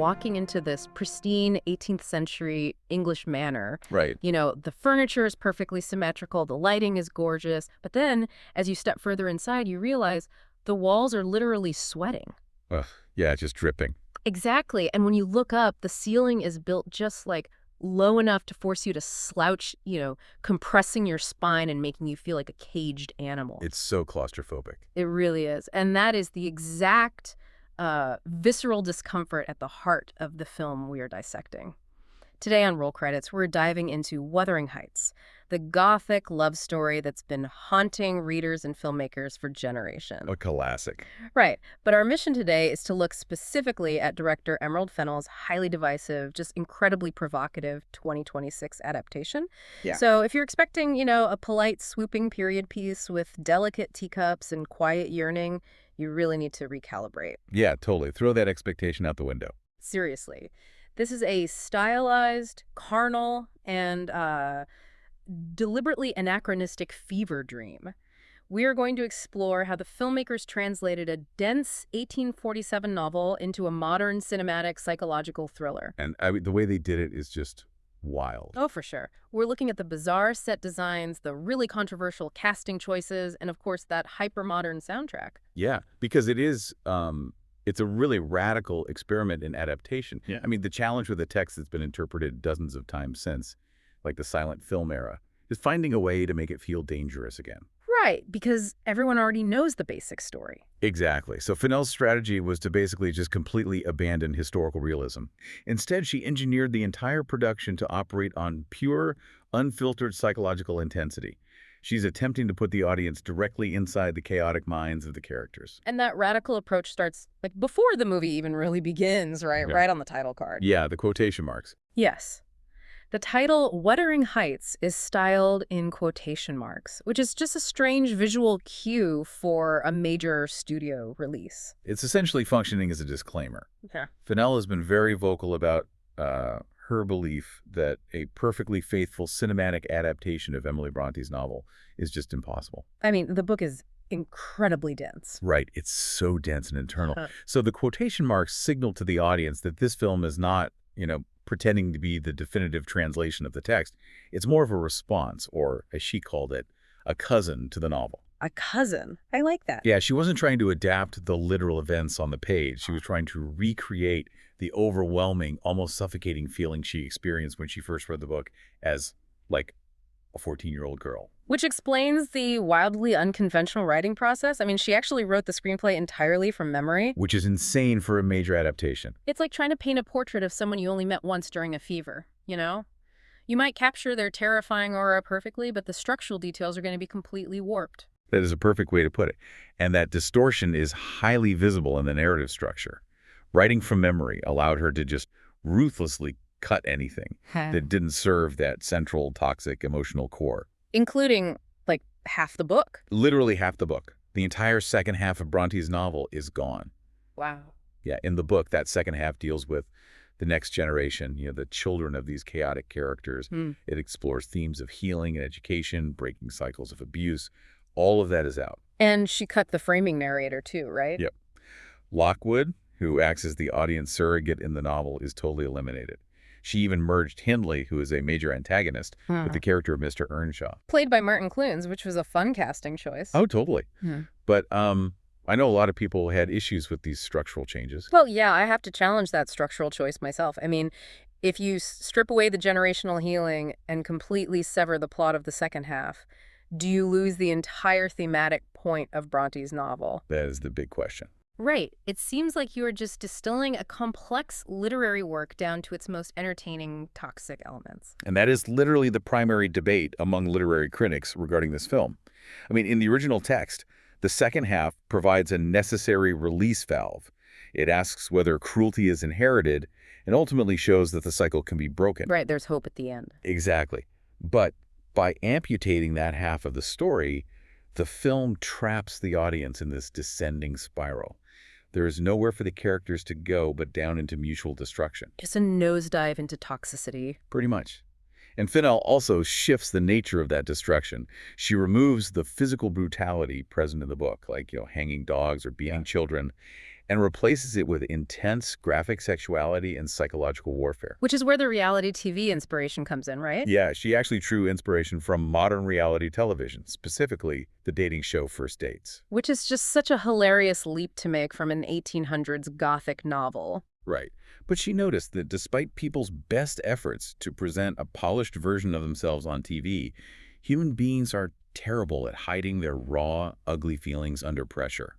walking into this pristine 18th century English manor. Right. You know, the furniture is perfectly symmetrical, the lighting is gorgeous, but then as you step further inside, you realize the walls are literally sweating. Ugh, yeah, just dripping. Exactly. And when you look up, the ceiling is built just like low enough to force you to slouch, compressing your spine and making you feel like a caged animal. It's so claustrophobic. It really is. And that is the exact visceral discomfort at the heart of the film we are dissecting. Today on Roll Credits, we're diving into Wuthering Heights, the Gothic love story that's been haunting readers and filmmakers for generations. A classic. Right. But our mission today is to look specifically at director Emerald Fennell's highly divisive, just incredibly provocative 2026 adaptation. Yeah. So if you're expecting, a polite, swooping period piece with delicate teacups and quiet yearning, you really need to recalibrate. Yeah, totally. Throw that expectation out the window. Seriously. This is a stylized, carnal, and deliberately anachronistic fever dream. We are going to explore how the filmmakers translated a dense 1847 novel into a modern cinematic psychological thriller. And the way they did it is just wild. Oh, for sure. We're looking at the bizarre set designs, the really controversial casting choices, and of course that hyper-modern soundtrack. Yeah, because it is... it's a really radical experiment in adaptation. Yeah. I mean, the challenge with a text that's been interpreted dozens of times since, like the silent film era, is finding a way to make it feel dangerous again. Right, because everyone already knows the basic story. Exactly. So Fennell's strategy was to basically just completely abandon historical realism. Instead, she engineered the entire production to operate on pure, unfiltered psychological intensity. She's attempting to put the audience directly inside the chaotic minds of the characters. And that radical approach starts like before the movie even really begins, right? Yeah. Right on the title card. Yeah, the quotation marks. Yes. The title, Wuthering Heights, is styled in quotation marks, which is just a strange visual cue for a major studio release. It's essentially functioning as a disclaimer. Okay. Fennell has been very vocal about her belief that a perfectly faithful cinematic adaptation of Emily Brontë's novel is just impossible. I mean, the book is incredibly dense. Right. It's so dense and internal. So the quotation marks signal to the audience that this film is not, pretending to be the definitive translation of the text. It's more of a response, or as she called it, a cousin to the novel. A cousin. I like that. Yeah, she wasn't trying to adapt the literal events on the page. She was trying to recreate the overwhelming, almost suffocating feeling she experienced when she first read the book as, like, a 14-year-old girl. Which explains the wildly unconventional writing process. I mean, she actually wrote the screenplay entirely from memory. Which is insane for a major adaptation. It's like trying to paint a portrait of someone you only met once during a fever, You might capture their terrifying aura perfectly, but the structural details are going to be completely warped. That is a perfect way to put it. And that distortion is highly visible in the narrative structure. Writing from memory allowed her to just ruthlessly cut anything that didn't serve that central toxic emotional core. Including, like, half the book. Literally half the book. The entire second half of Brontë's novel is gone. Wow. Yeah, in the book, that second half deals with the next generation, the children of these chaotic characters. It explores themes of healing and education, breaking cycles of abuse. All of that is out. And she cut the framing narrator too, right? Yep. Lockwood, who acts as the audience surrogate in the novel, is totally eliminated. She even merged Hindley, who is a major antagonist, with the character of Mr. Earnshaw. Played by Martin Clunes, which was a fun casting choice. Oh, totally. But I know a lot of people had issues with these structural changes. Well, yeah, I have to challenge that structural choice myself. I mean, if you strip away the generational healing and completely sever the plot of the second half, do you lose the entire thematic point of Brontë's novel? That is the big question. Right. It seems like you are just distilling a complex literary work down to its most entertaining toxic elements. And that is literally the primary debate among literary critics regarding this film. I mean, in the original text, the second half provides a necessary release valve. It asks whether cruelty is inherited and ultimately shows that the cycle can be broken. Right. There's hope at the end. Exactly. But by amputating that half of the story, the film traps the audience in this descending spiral. There is nowhere for the characters to go but down into mutual destruction. Just a nosedive into toxicity. Pretty much. And Fennell also shifts the nature of that destruction. She removes the physical brutality present in the book, like, hanging dogs or beating children, and replaces it with intense graphic sexuality and psychological warfare. Which is where the reality TV inspiration comes in, right? Yeah, she actually drew inspiration from modern reality television, specifically the dating show First Dates. Which is just such a hilarious leap to make from an 1800s Gothic novel. Right. But she noticed that despite people's best efforts to present a polished version of themselves on TV, human beings are terrible at hiding their raw, ugly feelings under pressure.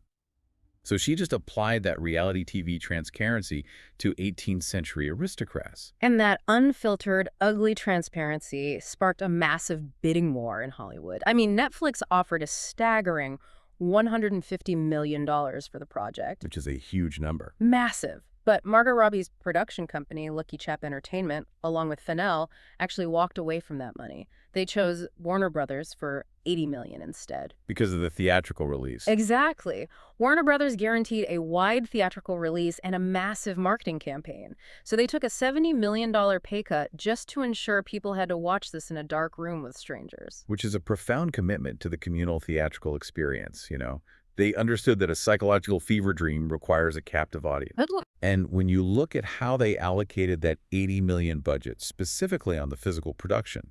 So she just applied that reality TV transparency to 18th century aristocrats. And that unfiltered, ugly transparency sparked a massive bidding war in Hollywood. I mean, Netflix offered a staggering $150 million for the project. Which is a huge number. Massive. But Margot Robbie's production company, Lucky Chap Entertainment, along with Fennell, actually walked away from that money. They chose Warner Brothers for $80 million instead. Because of the theatrical release. Exactly. Warner Brothers guaranteed a wide theatrical release and a massive marketing campaign. So they took a $70 million pay cut just to ensure people had to watch this in a dark room with strangers. Which is a profound commitment to the communal theatrical experience, you know. They understood that a psychological fever dream requires a captive audience. And when you look at how they allocated that $80 million budget specifically on the physical production,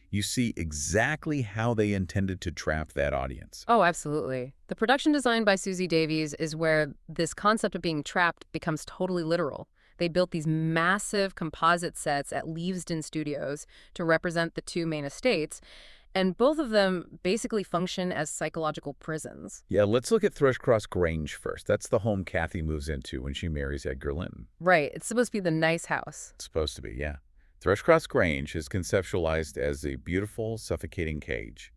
you see exactly how they intended to trap that audience. Oh, absolutely. The production design by Susie Davies is where this concept of being trapped becomes totally literal. They built these massive composite sets at Leavesden Studios to represent the two main estates, and both of them basically function as psychological prisons. Yeah, let's look at Thrushcross Grange first. That's the home Kathy moves into when she marries Edgar Linton. Right. It's supposed to be the nice house. It's supposed to be, yeah. Thrushcross Grange is conceptualized as a beautiful, suffocating cage.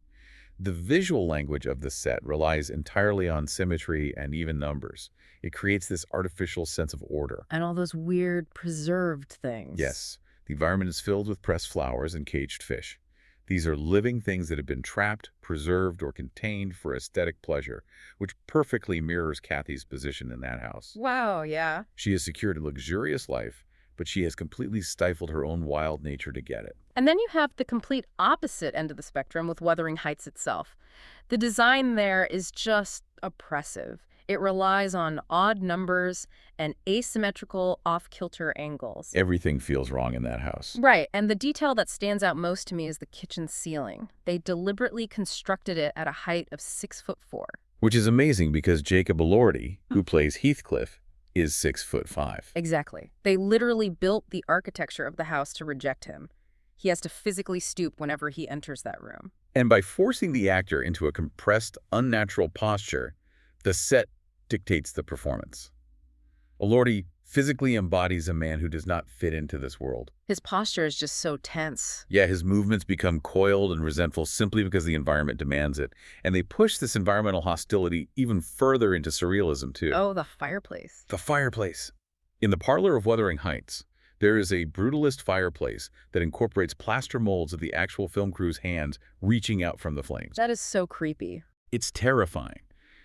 The visual language of the set relies entirely on symmetry and even numbers. It creates this artificial sense of order. And all those weird preserved things. Yes, the environment is filled with pressed flowers and caged fish. These are living things that have been trapped, preserved, or contained for aesthetic pleasure, which perfectly mirrors Kathy's position in that house. Wow, yeah. She has secured a luxurious life, but she has completely stifled her own wild nature to get it. And then you have the complete opposite end of the spectrum with Wuthering Heights itself. The design there is just oppressive. It relies on odd numbers and asymmetrical off-kilter angles. Everything feels wrong in that house. Right, and the detail that stands out most to me is the kitchen ceiling. They deliberately constructed it at a height of 6'4". Which is amazing because Jacob Elordi, who plays Heathcliff, is 6'5". Exactly. They literally built the architecture of the house to reject him. He has to physically stoop whenever he enters that room. And by forcing the actor into a compressed, unnatural posture, the set dictates the performance. Elordi physically embodies a man who does not fit into this world. His posture is just so tense. Yeah, his movements become coiled and resentful simply because the environment demands it. And they push this environmental hostility even further into surrealism, too. Oh, the fireplace. The fireplace. In the parlor of Wuthering Heights, there is a brutalist fireplace that incorporates plaster molds of the actual film crew's hands reaching out from the flames. That is so creepy. It's terrifying.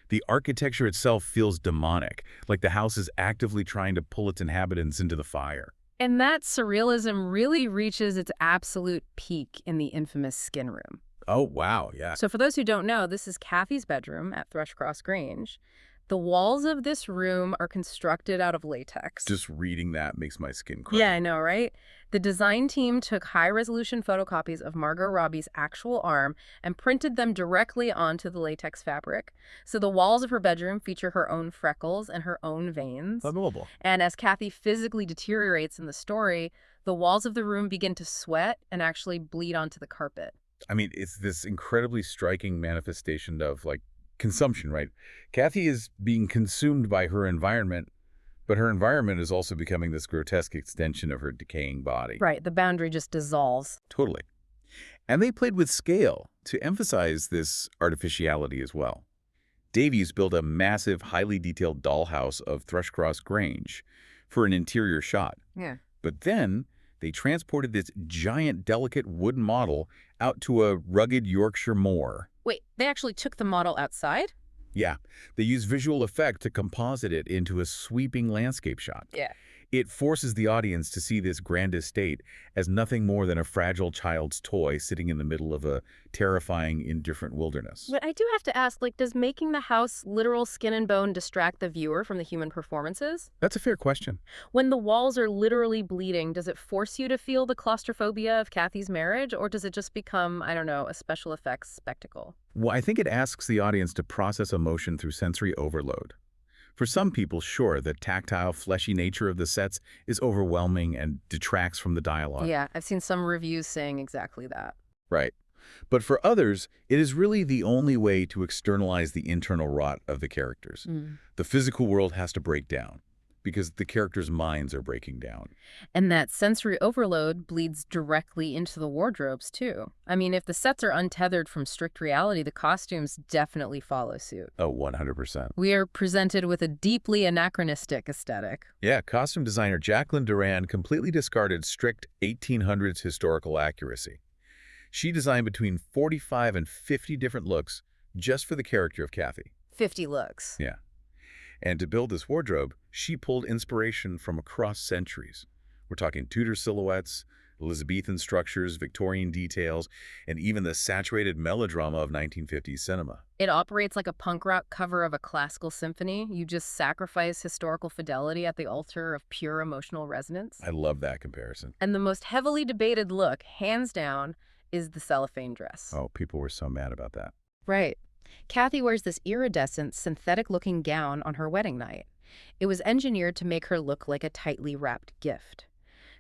The architecture itself feels demonic, like the house is actively trying to pull its inhabitants into the fire. And that surrealism really reaches its absolute peak in the infamous skin room. Oh, wow, yeah. So for those who don't know, this is Kathy's bedroom at Thrushcross Grange. The walls of this room are constructed out of latex. Just reading that makes my skin crawl. Yeah, I know, right? The design team took high-resolution photocopies of Margot Robbie's actual arm and printed them directly onto the latex fabric. So the walls of her bedroom feature her own freckles and her own veins. Adorable. And as Kathy physically deteriorates in the story, the walls of the room begin to sweat and actually bleed onto the carpet. I mean, it's this incredibly striking manifestation of, like, consumption, right? Kathy is being consumed by her environment, but her environment is also becoming this grotesque extension of her decaying body. Right, the boundary just dissolves. Totally. And they played with scale to emphasize this artificiality as well. Davies built a massive, highly detailed dollhouse of Thrushcross Grange for an interior shot. Yeah. But then they transported this giant, delicate wooden model out to a rugged Yorkshire moor. Wait, they actually took the model outside? Yeah, they used visual effect to composite it into a sweeping landscape shot. Yeah. It forces the audience to see this grand estate as nothing more than a fragile child's toy sitting in the middle of a terrifying, indifferent wilderness. But I do have to ask, like, does making the house literal skin and bone distract the viewer from the human performances? That's a fair question. When the walls are literally bleeding, does it force you to feel the claustrophobia of Kathy's marriage, or does it just become, I don't know, a special effects spectacle? Well, I think it asks the audience to process emotion through sensory overload. For some people, sure, the tactile, fleshy nature of the sets is overwhelming and detracts from the dialogue. Yeah, I've seen some reviews saying exactly that. Right. But for others, it is really the only way to externalize the internal rot of the characters. The physical world has to break down because the characters' minds are breaking down. And that sensory overload bleeds directly into the wardrobes, too. I mean, if the sets are untethered from strict reality, the costumes definitely follow suit. Oh, 100%. We are presented with a deeply anachronistic aesthetic. Yeah, costume designer Jacqueline Duran completely discarded strict 1800s historical accuracy. She designed between 45 and 50 different looks just for the character of Kathy. 50 looks. Yeah. And to build this wardrobe, she pulled inspiration from across centuries. We're talking Tudor silhouettes, Elizabethan structures, Victorian details, and even the saturated melodrama of 1950s cinema. It operates like a punk rock cover of a classical symphony. You just sacrifice historical fidelity at the altar of pure emotional resonance. I love that comparison. And the most heavily debated look, hands down, is the cellophane dress. Oh, people were so mad about that. Right. Kathy wears this iridescent, synthetic-looking gown on her wedding night. It was engineered to make her look like a tightly wrapped gift.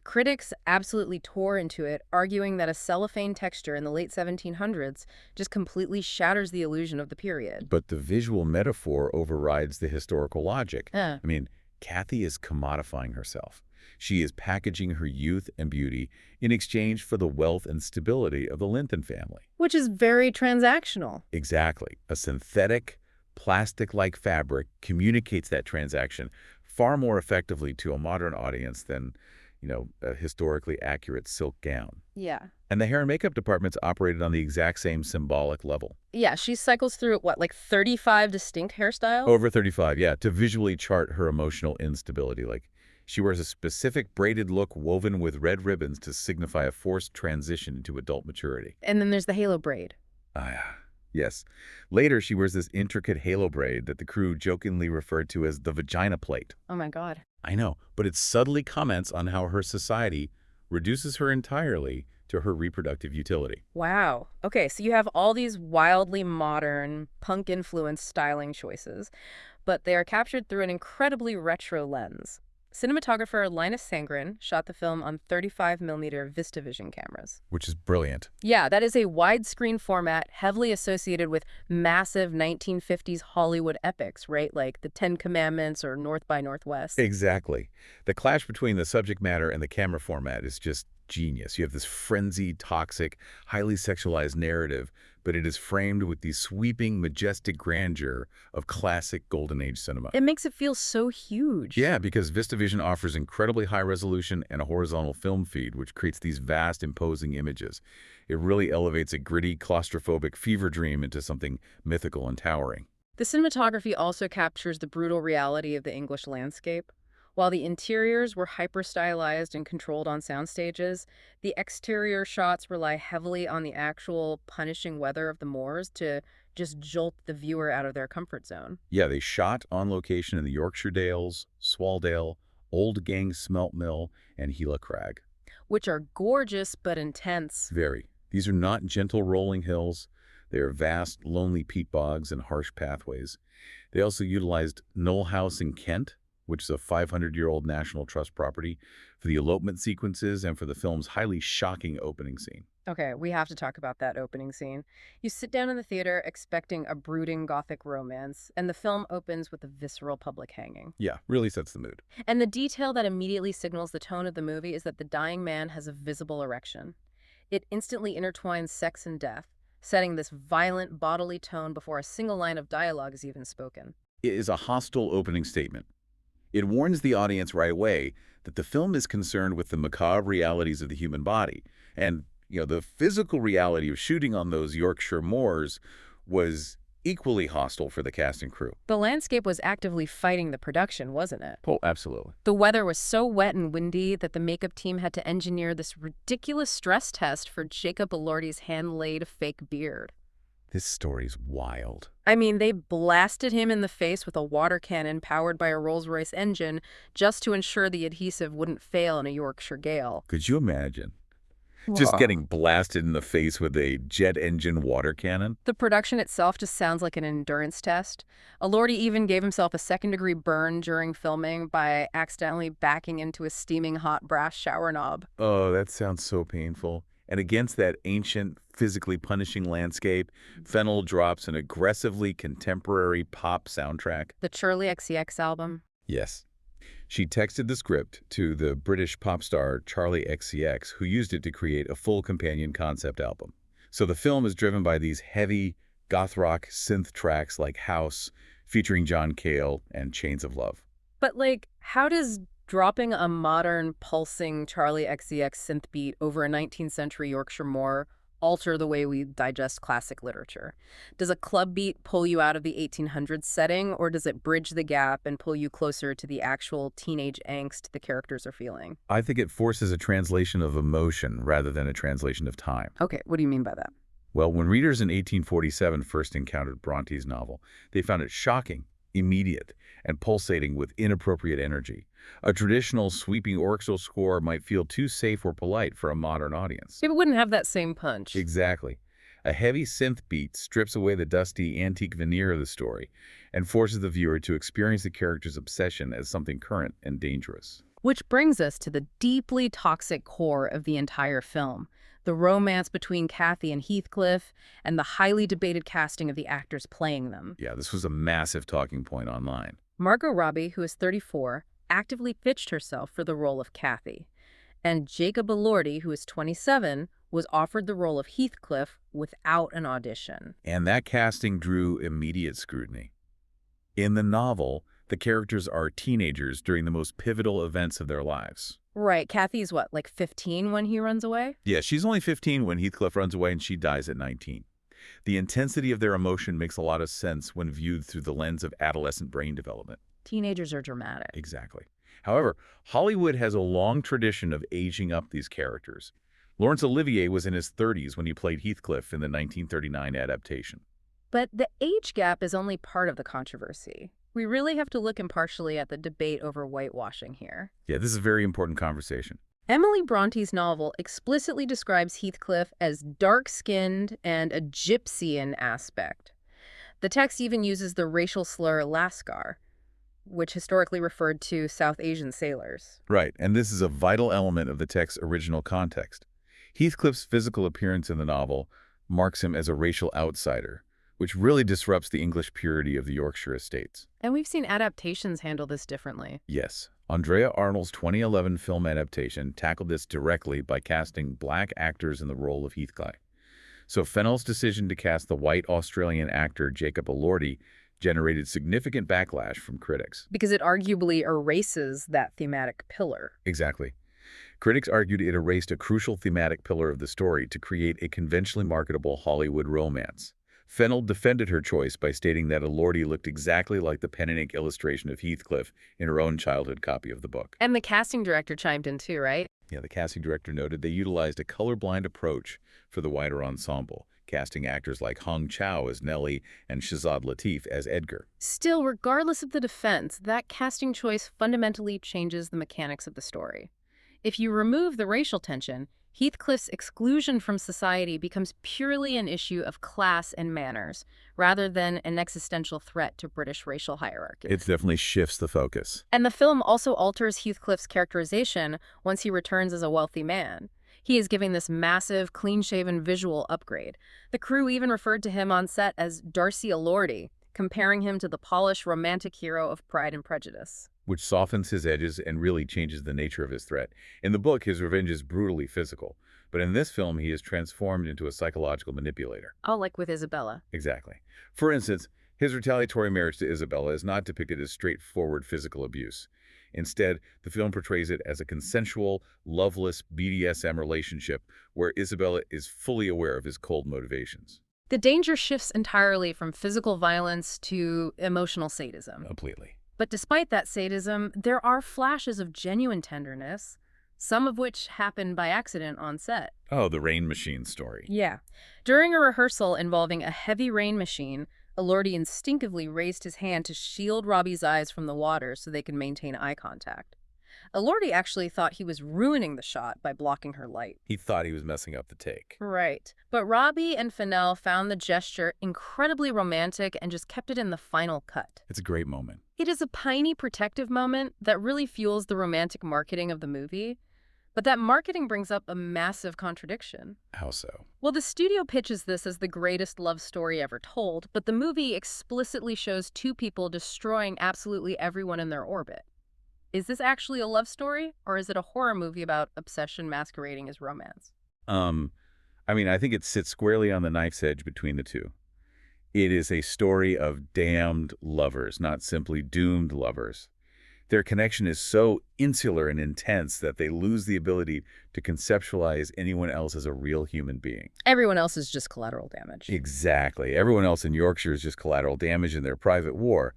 Critics absolutely tore into it, arguing that a cellophane texture in the late 1700s just completely shatters the illusion of the period. But the visual metaphor overrides the historical logic. Uh, I mean, Kathy is commodifying herself. She is packaging her youth and beauty in exchange for the wealth and stability of the Linton family. which is very transactional. Exactly. A synthetic, plastic-like fabric communicates that transaction far more effectively to a modern audience than, a historically accurate silk gown. Yeah. And the hair and makeup departments operated on the exact same symbolic level. Yeah, she cycles through, what, like 35 distinct hairstyles? Over 35, yeah, to visually chart her emotional instability. Like, she wears a specific braided look woven with red ribbons to signify a forced transition into adult maturity. And then there's the halo braid. Ah, yes. Later, she wears this intricate halo braid that the crew jokingly referred to as the vagina plate. Oh my God. I know, but it subtly comments on how her society reduces her entirely to her reproductive utility. Wow. Okay, so you have all these wildly modern, punk-influenced styling choices, but they are captured through an incredibly retro lens. Cinematographer Linus Sandgren shot the film on 35mm VistaVision cameras. Which is brilliant. Yeah, that is a widescreen format heavily associated with massive 1950s Hollywood epics, right? Like The Ten Commandments or North by Northwest. Exactly. The clash between the subject matter and the camera format is just genius. You have this frenzied, toxic, highly sexualized narrative, but it is framed with the sweeping, majestic grandeur of classic Golden Age cinema. It makes it feel so huge. Yeah, because VistaVision offers incredibly high resolution and a horizontal film feed, which creates these vast, imposing images. It really elevates a gritty, claustrophobic fever dream into something mythical and towering. The cinematography also captures the brutal reality of the English landscape. While the interiors were hyper-stylized and controlled on sound stages, the exterior shots rely heavily on the actual punishing weather of the moors to just jolt the viewer out of their comfort zone. Yeah, they shot on location in the Yorkshire Dales, Swaldale, Old Gang Smelt Mill, and Gila Crag. Which are gorgeous but intense. Very. These are not gentle rolling hills. They are vast, lonely peat bogs and harsh pathways. They also utilized Knoll House in Kent, which is a 500-year-old National Trust property, for the elopement sequences and for the film's highly shocking opening scene. Okay, we have to talk about that opening scene. You sit down in the theater expecting a brooding Gothic romance, and the film opens with a visceral public hanging. Yeah, really sets the mood. And the detail that immediately signals the tone of the movie is that the dying man has a visible erection. It instantly intertwines sex and death, setting this violent bodily tone before a single line of dialogue is even spoken. It is a hostile opening statement. It warns the audience right away that the film is concerned with the macabre realities of the human body. And, the physical reality of shooting on those Yorkshire moors was equally hostile for the cast and crew. The landscape was actively fighting the production, wasn't it? Oh, absolutely. The weather was so wet and windy that the makeup team had to engineer this ridiculous stress test for Jacob Elordi's hand-laid fake beard. This story's wild. I mean, they blasted him in the face with a water cannon powered by a Rolls-Royce engine just to ensure the adhesive wouldn't fail in a Yorkshire gale. Could you imagine? Just getting blasted in the face with a jet engine water cannon? The production itself just sounds like an endurance test. Elordi even gave himself a second-degree burn during filming by accidentally backing into a steaming hot brass shower knob. Oh, that sounds so painful. And against that ancient, physically punishing landscape, Fennell drops an aggressively contemporary pop soundtrack. The Charlie XCX album. Yes. She texted the script to the British pop star Charlie XCX, who used it to create a full companion concept album. So the film is driven by these heavy, goth rock synth tracks like House, featuring John Cale and Chains of Love. But, like, how does dropping a modern, pulsing Charlie XCX synth beat over a 19th century Yorkshire moor alter the way we digest classic literature? Does a club beat pull you out of the 1800s setting, or does it bridge the gap and pull you closer to the actual teenage angst the characters are feeling? I think it forces a translation of emotion rather than a translation of time. Okay, what do you mean by that? Well, when readers in 1847 first encountered Bronte's novel, they found it shocking, immediate, and pulsating with inappropriate energy. A traditional sweeping orchestral score might feel too safe or polite for a modern audience. It wouldn't have that same punch. Exactly. A heavy synth beat strips away the dusty, antique veneer of the story and forces the viewer to experience the character's obsession as something current and dangerous. Which brings us to the deeply toxic core of the entire film, the romance between Kathy and Heathcliff, and the highly debated casting of the actors playing them. Yeah, this was a massive talking point online. Margot Robbie, who is 34, actively pitched herself for the role of Kathy, and Jacob Elordi, who is 27, was offered the role of Heathcliff without an audition. And that casting drew immediate scrutiny. In the novel, the characters are teenagers during the most pivotal events of their lives. Right, Kathy's what, like 15 when he runs away? Yeah, she's only 15 when Heathcliff runs away and she dies at 19. The intensity of their emotion makes a lot of sense when viewed through the lens of adolescent brain development. Teenagers are dramatic. Exactly. However, Hollywood has a long tradition of aging up these characters. Laurence Olivier was in his 30s when he played Heathcliff in the 1939 adaptation. But the age gap is only part of the controversy. We really have to look impartially at the debate over whitewashing here. Yeah, this is a very important conversation. Emily Bronte's novel explicitly describes Heathcliff as dark-skinned and a gypsy in aspect. The text even uses the racial slur Lascar, which historically referred to South Asian sailors. Right, and this is a vital element of the text's original context. Heathcliff's physical appearance in the novel marks him as a racial outsider, which really disrupts the English purity of the Yorkshire estates. And we've seen adaptations handle this differently. Yes, Andrea Arnold's 2011 film adaptation tackled this directly by casting black actors in the role of Heathcliff. So Fennell's decision to cast the white Australian actor Jacob Elordi generated significant backlash from critics. Because it arguably erases that thematic pillar. Exactly. Critics argued it erased a crucial thematic pillar of the story to create a conventionally marketable Hollywood romance. Fennell defended her choice by stating that Elordi looked exactly like the pen-and-ink illustration of Heathcliff in her own childhood copy of the book. And the casting director chimed in too, right? Yeah, the casting director noted they utilized a colorblind approach for the wider ensemble, casting actors like Hong Chow as Nellie and Shazad Latif as Edgar. Still, regardless of the defense, that casting choice fundamentally changes the mechanics of the story. If you remove the racial tension, Heathcliff's exclusion from society becomes purely an issue of class and manners, rather than an existential threat to British racial hierarchy. It definitely shifts the focus. And the film also alters Heathcliff's characterization once he returns as a wealthy man. He is giving this massive, clean-shaven visual upgrade. The crew even referred to him on set as Darcy Elordi, comparing him to the polished romantic hero of Pride and Prejudice. Which softens his edges and really changes the nature of his threat. In the book, his revenge is brutally physical, but in this film, he is transformed into a psychological manipulator. Oh, like with Isabella. Exactly. For instance, his retaliatory marriage to Isabella is not depicted as straightforward physical abuse. Instead, the film portrays it as a consensual, loveless BDSM relationship where Isabella is fully aware of his cold motivations. The danger shifts entirely from physical violence to emotional sadism. Completely. But despite that sadism, there are flashes of genuine tenderness, some of which happen by accident on set. Oh, the rain machine story. Yeah. During a rehearsal involving a heavy rain machine, Elordi instinctively raised his hand to shield Robbie's eyes from the water so they could maintain eye contact. Elordi actually thought he was ruining the shot by blocking her light. He thought he was messing up the take. Right. But Robbie and Fennell found the gesture incredibly romantic and just kept it in the final cut. It's a great moment. It is a piney protective moment that really fuels the romantic marketing of the movie. But that marketing brings up a massive contradiction. How so? Well, the studio pitches this as the greatest love story ever told, but the movie explicitly shows two people destroying absolutely everyone in their orbit. Is this actually a love story, or is it a horror movie about obsession masquerading as romance? I think it sits squarely on the knife's edge between the two. It is a story of damned lovers, not simply doomed lovers. Their connection is so insular and intense that they lose the ability to conceptualize anyone else as a real human being. Everyone else is just collateral damage. Exactly. Everyone else in Yorkshire is just collateral damage in their private war.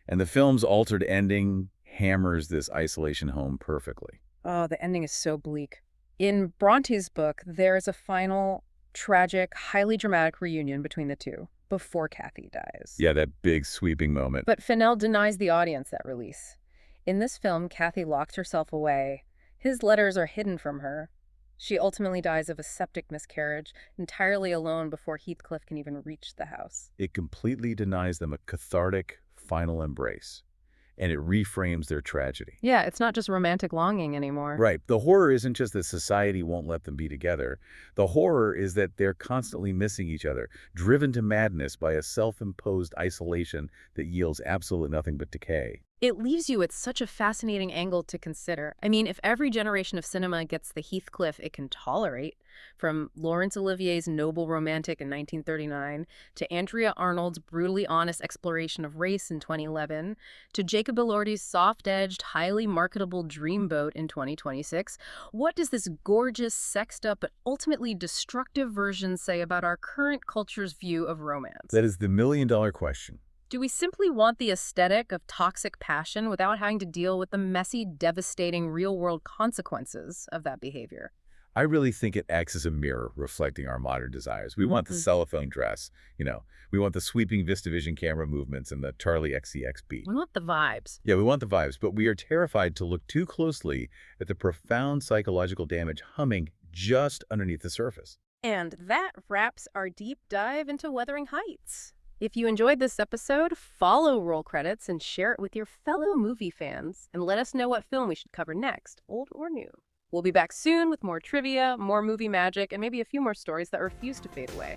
And the film's altered ending hammers this isolation home perfectly. Oh, the ending is so bleak. In Bronte's book, there is a final, tragic, highly dramatic reunion between the two before Kathy dies. Yeah, that big sweeping moment. But Fennell denies the audience that release. In this film, Kathy locks herself away. His letters are hidden from her. She ultimately dies of a septic miscarriage, entirely alone before Heathcliff can even reach the house. It completely denies them a cathartic final embrace, and it reframes their tragedy. Yeah, it's not just romantic longing anymore. Right. The horror isn't just that society won't let them be together. The horror is that they're constantly missing each other, driven to madness by a self-imposed isolation that yields absolutely nothing but decay. It leaves you with such a fascinating angle to consider. I mean, if every generation of cinema gets the Heathcliff it can tolerate, from Laurence Olivier's noble romantic in 1939 to Andrea Arnold's brutally honest exploration of race in 2011 to Jacob Elordi's soft-edged, highly marketable Dreamboat in 2026, what does this gorgeous, sexed-up, but ultimately destructive version say about our current culture's view of romance? That is the million-dollar question. Do we simply want the aesthetic of toxic passion without having to deal with the messy, devastating real-world consequences of that behavior? I really think it acts as a mirror reflecting our modern desires. We want the cellophane dress, we want the sweeping VistaVision camera movements and the Charlie XCX beat. We want the vibes. Yeah, we want the vibes, but we are terrified to look too closely at the profound psychological damage humming just underneath the surface. And that wraps our deep dive into Wuthering Heights. If you enjoyed this episode, follow Roll Credits and share it with your fellow movie fans, and let us know what film we should cover next, old or new. We'll be back soon with more trivia, more movie magic, and maybe a few more stories that refuse to fade away.